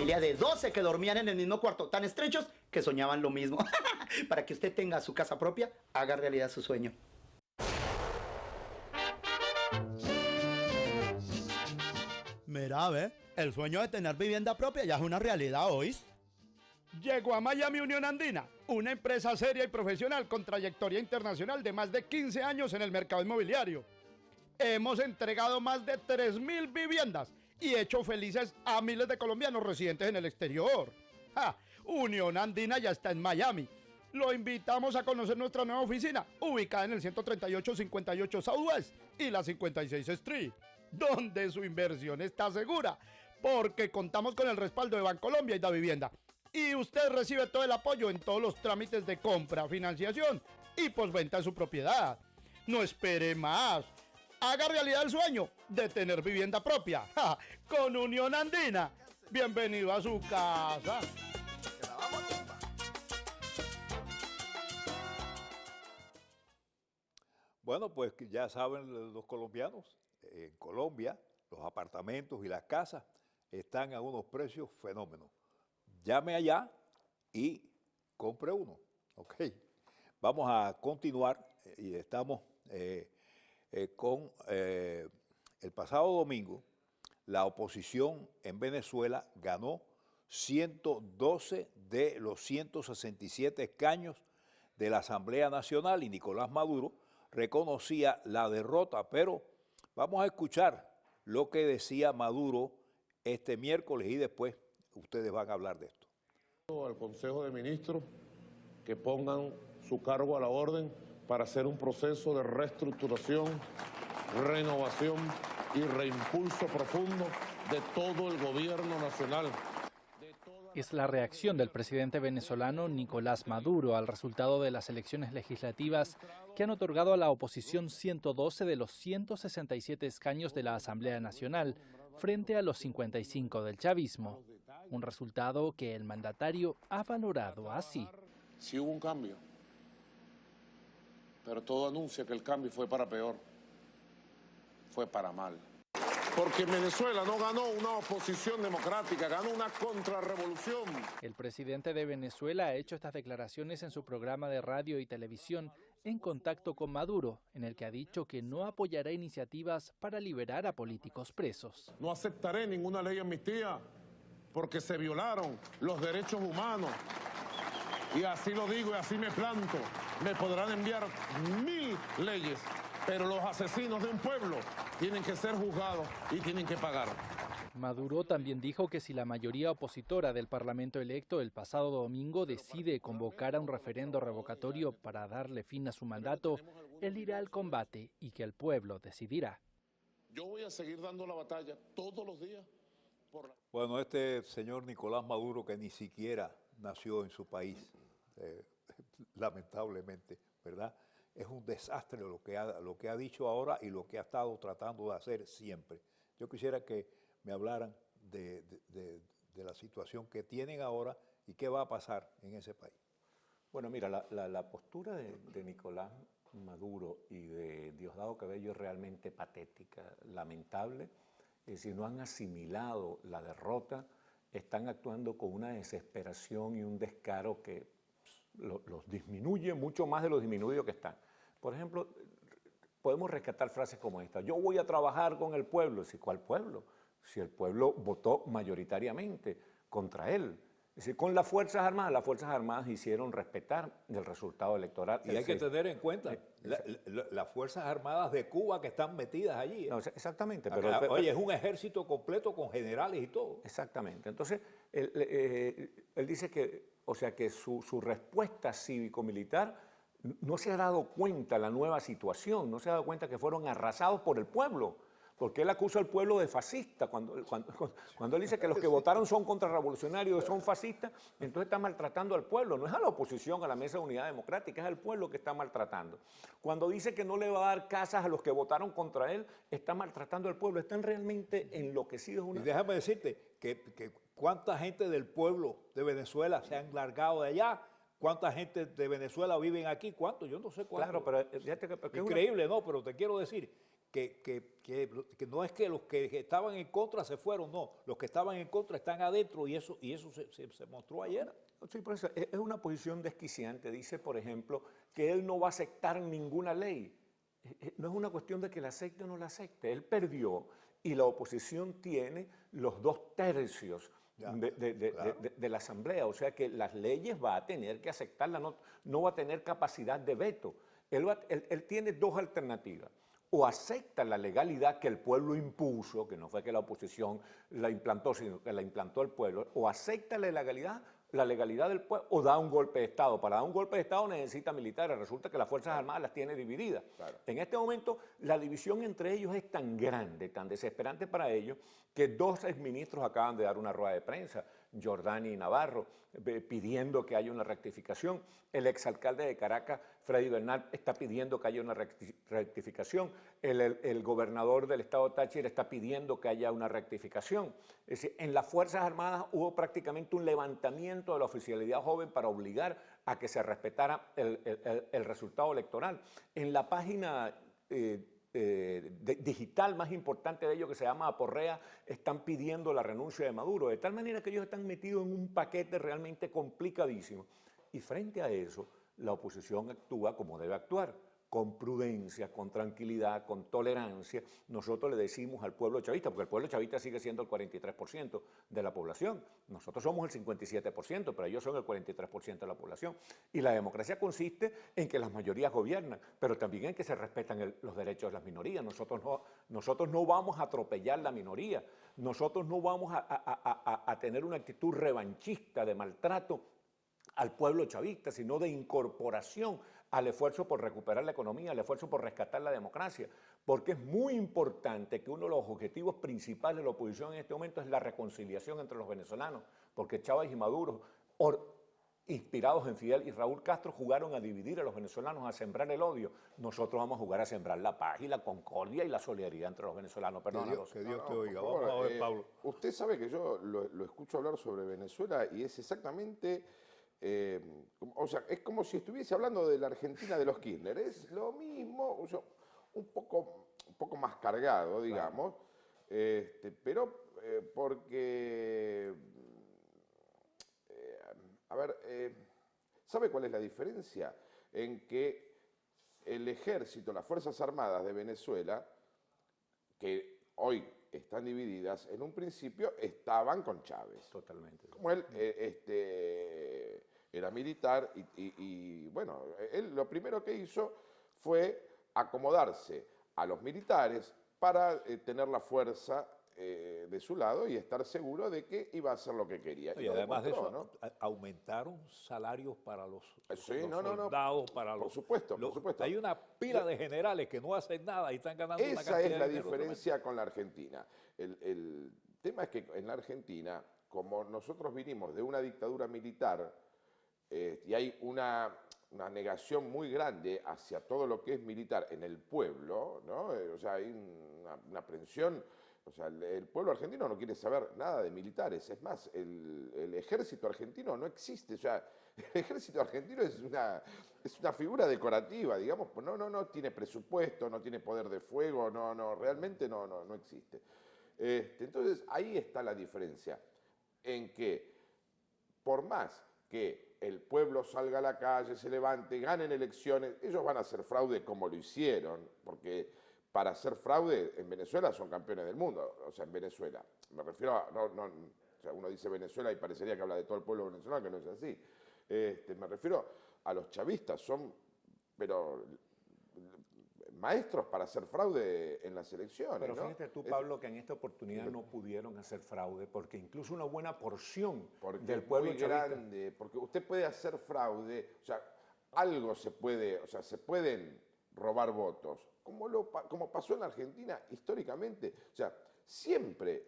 familia de 12 que dormían en el mismo cuarto, tan estrechos que soñaban lo mismo. Para que usted tenga su casa propia, haga realidad su sueño. Mira, ve, el sueño de tener vivienda propia ya es una realidad hoy. Llegó a Miami Unión Andina, una empresa seria y profesional con trayectoria internacional de más de 15 años en el mercado inmobiliario. Hemos entregado más de 3.000 viviendas y hecho felices a miles de colombianos residentes en el exterior. ¡Ja! Unión Andina ya está en Miami. Lo invitamos a conocer nuestra nueva oficina, ubicada en el 138-58 Southwest y la 56 Street, donde su inversión está segura, porque contamos con el respaldo de Bancolombia y Da Vivienda. Y usted recibe todo el apoyo en todos los trámites de compra, financiación y postventa de su propiedad. No espere más. Haga realidad el sueño de tener vivienda propia. ¡Ja! Con Unión Andina. Bienvenido a su casa. Bueno, pues ya saben los colombianos, en Colombia los apartamentos y las casas están a unos precios fenómenos. Llame allá y compre uno. Ok. Vamos a continuar y estamos con el pasado domingo. La oposición en Venezuela ganó 112 de los 167 escaños de la Asamblea Nacional y Nicolás Maduro reconocía la derrota, pero vamos a escuchar lo que decía Maduro este miércoles y después ustedes van a hablar de esto. Al Consejo de Ministros que pongan su cargo a la orden para hacer un proceso de reestructuración, renovación y reimpulso profundo de todo el gobierno nacional. Es la reacción del presidente venezolano Nicolás Maduro al resultado de las elecciones legislativas que han otorgado a la oposición 112 de los 167 escaños de la Asamblea Nacional frente a los 55 del chavismo. Un resultado que el mandatario ha valorado así. Sí hubo un cambio, pero todo anuncia que el cambio fue para peor, fue para mal. Porque Venezuela no ganó una oposición democrática, ganó una contrarrevolución. El presidente de Venezuela ha hecho estas declaraciones en su programa de radio y televisión En Contacto con Maduro, en el que ha dicho que no apoyará iniciativas para liberar a políticos presos. No aceptaré ninguna ley de amnistía porque se violaron los derechos humanos. Y así lo digo y así me planto. Me podrán enviar 1000 leyes, pero los asesinos de un pueblo tienen que ser juzgados y tienen que pagar. Maduro también dijo que si la mayoría opositora del Parlamento electo el pasado domingo decide convocar a un referendo revocatorio para darle fin a su mandato, él irá al combate y que el pueblo decidirá. Yo voy a seguir dando la batalla todos los días. Bueno, este señor Nicolás Maduro, que ni siquiera nació en su país, lamentablemente, ¿verdad? Es un desastre lo que ha dicho ahora y lo que ha estado tratando de hacer siempre. Yo quisiera que me hablaran de la situación que tienen ahora y qué va a pasar en ese país. Bueno, mira, la postura de Nicolás Maduro y de Diosdado Cabello es realmente patética, lamentable. Es decir, no han asimilado la derrota, están actuando con una desesperación y un descaro que los disminuye mucho más de lo disminuido que están. Por ejemplo, podemos rescatar frases como esta: yo voy a trabajar con el pueblo. ¿Sí, cuál pueblo? Si el pueblo votó mayoritariamente contra él. Es decir, con las Fuerzas Armadas hicieron respetar el resultado electoral. Y hay que tener en cuenta las Fuerzas Armadas de Cuba que están metidas allí. No, exactamente. Oye, es un ejército completo con generales y todo. Exactamente. Entonces, él dice que, o sea, que su respuesta cívico-militar no se ha dado cuenta la nueva situación, no se ha dado cuenta que fueron arrasados por el pueblo. Porque él acusa al pueblo de fascista, cuando él dice que los que votaron son contrarrevolucionarios, son fascistas, entonces está maltratando al pueblo, no es a la oposición, a la Mesa de Unidad Democrática, es al pueblo que está maltratando. Cuando dice que no le va a dar casas a los que votaron contra él, está maltratando al pueblo, están realmente enloquecidos. Y déjame decirte que cuánta gente del pueblo de Venezuela se han largado de allá, cuánta gente de Venezuela viven aquí, cuánto, yo no sé cuánto. Claro, pero fíjate que increíble, no, pero te quiero decir que no es que los que estaban en contra se fueron, no, los que estaban en contra están adentro y eso se mostró ayer. Sí, por eso es una posición desquiciante. Dice, por ejemplo, que él no va a aceptar ninguna ley. No es una cuestión de que la acepte o no la acepte. Él perdió y la oposición tiene los 2/3 de la Asamblea. O sea que las leyes va a tener que aceptarlas, no va a tener capacidad de veto. Él tiene dos alternativas. O acepta la legalidad que el pueblo impuso, que no fue que la oposición la implantó, sino que la implantó el pueblo, o acepta la legalidad del pueblo, o da un golpe de Estado. Para dar un golpe de Estado necesita militares. Resulta que las Fuerzas Armadas las tiene divididas. Claro. En este momento, la división entre ellos es tan grande, tan desesperante para ellos, que 2 exministros acaban de dar una rueda de prensa, Jordani y Navarro, pidiendo que haya una rectificación. El exalcalde de Caracas, Freddy Bernal, está pidiendo que haya una rectificación. El gobernador del estado Táchira está pidiendo que haya una rectificación. Es decir, en las Fuerzas Armadas hubo prácticamente un levantamiento de la oficialidad joven para obligar a que se respetara el resultado electoral. En la página digital más importante de ellos, que se llama Aporrea, están pidiendo la renuncia de Maduro, de tal manera que ellos están metidos en un paquete realmente complicadísimo. Y frente a eso, la oposición actúa como debe actuar, con prudencia, con tranquilidad, con tolerancia. Nosotros le decimos al pueblo chavista, porque el pueblo chavista sigue siendo el 43% de la población. Nosotros somos el 57%, pero ellos son el 43% de la población. Y la democracia consiste en que las mayorías gobiernan, pero también en que se respetan los derechos de las minorías. Nosotros no vamos a atropellar la minoría. Nosotros no vamos a tener una actitud revanchista de maltrato al pueblo chavista, sino de incorporación al esfuerzo por recuperar la economía, al esfuerzo por rescatar la democracia, porque es muy importante que uno de los objetivos principales de la oposición en este momento es la reconciliación entre los venezolanos, porque Chávez y Maduro, inspirados en Fidel y Raúl Castro, jugaron a dividir a los venezolanos, a sembrar el odio. Nosotros vamos a jugar a sembrar la paz y la concordia y la solidaridad entre los venezolanos. Perdona, José. Que Dios te por oiga. favor, Vamos a ver, Pablo. Usted sabe que yo lo escucho hablar sobre Venezuela y es exactamente... o sea, es como si estuviese hablando de la Argentina de los Kirchner. Es lo mismo, o sea, un poco más cargado, digamos, pero porque... a ver, ¿sabe cuál es la diferencia? En que el ejército, las Fuerzas Armadas de Venezuela, que hoy están divididas, en un principio estaban con Chávez. Totalmente. Como él era militar y bueno, él lo primero que hizo fue acomodarse a los militares para tener la fuerza de su lado y estar seguro de que iba a hacer lo que quería. Y lo además de demostró, eso, ¿no? aumentaron salarios para los Sí, soldados, para por los... supuesto, por supuesto. Hay una pila de generales que no hacen nada y están ganando una Esa cantidad es la de dinero diferencia con la Argentina. El tema es que en la Argentina, como nosotros vinimos de una dictadura militar y hay una negación muy grande hacia todo lo que es militar en el pueblo, ¿no? O sea, hay una aprensión. O sea, el pueblo argentino no quiere saber nada de militares. Es más, el ejército argentino no existe. O sea, el ejército argentino es una figura decorativa, digamos. No tiene presupuesto, no tiene poder de fuego, realmente no existe. Entonces, ahí está la diferencia. En que, por más que el pueblo salga a la calle, se levante, ganen elecciones, ellos van a hacer fraude como lo hicieron, porque para hacer fraude en Venezuela son campeones del mundo. O sea, en Venezuela, me refiero a, o sea, uno dice Venezuela y parecería que habla de todo el pueblo venezolano, que no es así. Me refiero a los chavistas, son, pero maestros para hacer fraude en las elecciones. Pero ¿no? fíjate tú, Pablo, que en esta oportunidad no pudieron hacer fraude, porque incluso una buena porción Porque del es pueblo muy chavista... grande, porque usted puede hacer fraude, o sea, algo se puede, o sea, se pueden robar votos, como pasó en la Argentina históricamente. O sea, siempre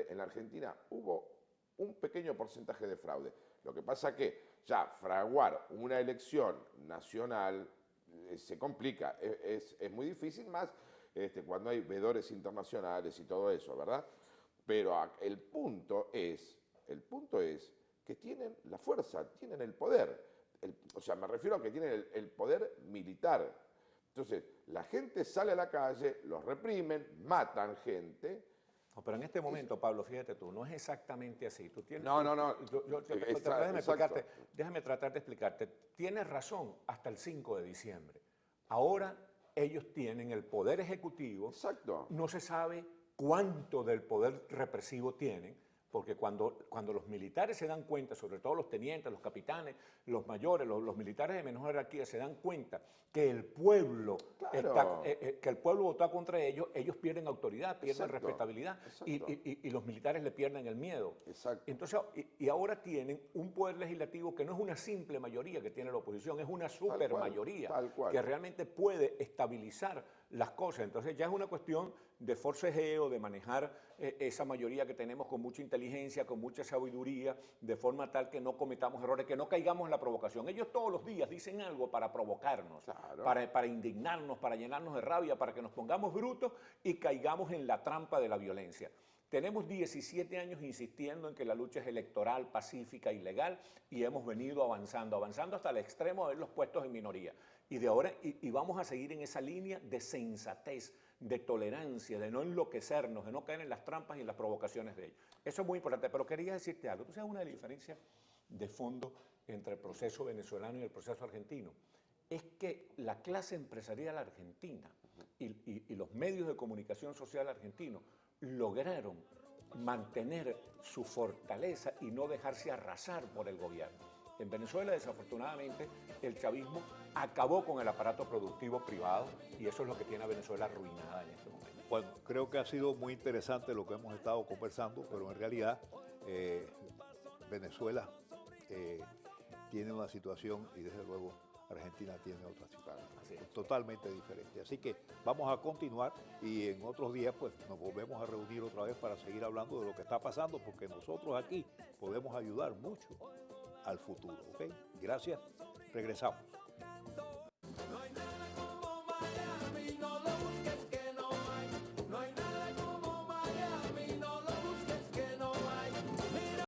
en la Argentina hubo un pequeño porcentaje de fraude. Lo que pasa que ya fraguar una elección nacional se complica, es muy difícil más cuando hay veedores internacionales y todo eso, ¿verdad? Pero el punto es que tienen la fuerza, tienen el poder. O sea, me refiero a que tienen el poder militar. Entonces, la gente sale a la calle, los reprimen, matan gente. No, pero en este momento, Pablo, fíjate tú, no es exactamente así. Tú tienes, No. Déjame tratar de explicarte. Tienes razón hasta el 5 de diciembre. Ahora ellos tienen el poder ejecutivo. Exacto. No se sabe cuánto del poder represivo tienen, porque cuando los militares se dan cuenta, sobre todo los tenientes, los capitanes, los mayores, los militares de menor jerarquía se dan cuenta que el pueblo, Claro. que el pueblo votó contra ellos, ellos pierden autoridad, pierden Exacto. respetabilidad y los militares le pierden el miedo. Exacto. Entonces, y ahora tienen un poder legislativo que no es una simple mayoría que tiene la oposición, es una supermayoría tal cual. que realmente puede estabilizar las cosas. Entonces ya es una cuestión de forcejeo, de manejar esa mayoría que tenemos con mucha inteligencia, con mucha sabiduría, de forma tal que no cometamos errores, que no caigamos en la provocación. Ellos todos los días dicen algo para provocarnos, Claro. para indignarnos, para llenarnos de rabia, para que nos pongamos brutos y caigamos en la trampa de la violencia. Tenemos 17 años insistiendo en que la lucha es electoral, pacífica y legal, y hemos venido avanzando hasta el extremo de verlos puestos en minoría. Y de ahora y vamos a seguir en esa línea de sensatez, de tolerancia, de no enloquecernos, de no caer en las trampas y en las provocaciones de ellos. Eso es muy importante, pero quería decirte algo. ¿Tú sabes una diferencia de fondo entre el proceso venezolano y el proceso argentino? Es que la clase empresarial argentina y los medios de comunicación social argentinos lograron mantener su fortaleza y no dejarse arrasar por el gobierno. En Venezuela, desafortunadamente, el chavismo acabó con el aparato productivo privado y eso es lo que tiene a Venezuela arruinada en este momento. Bueno, creo que ha sido muy interesante lo que hemos estado conversando, pero en realidad Venezuela tiene una situación y desde luego Argentina tiene otra situación totalmente diferente. Así que vamos a continuar y en otros días pues nos volvemos a reunir otra vez para seguir hablando de lo que está pasando, porque nosotros aquí podemos ayudar mucho al futuro. ¿Ok? Gracias. Regresamos. No hay nada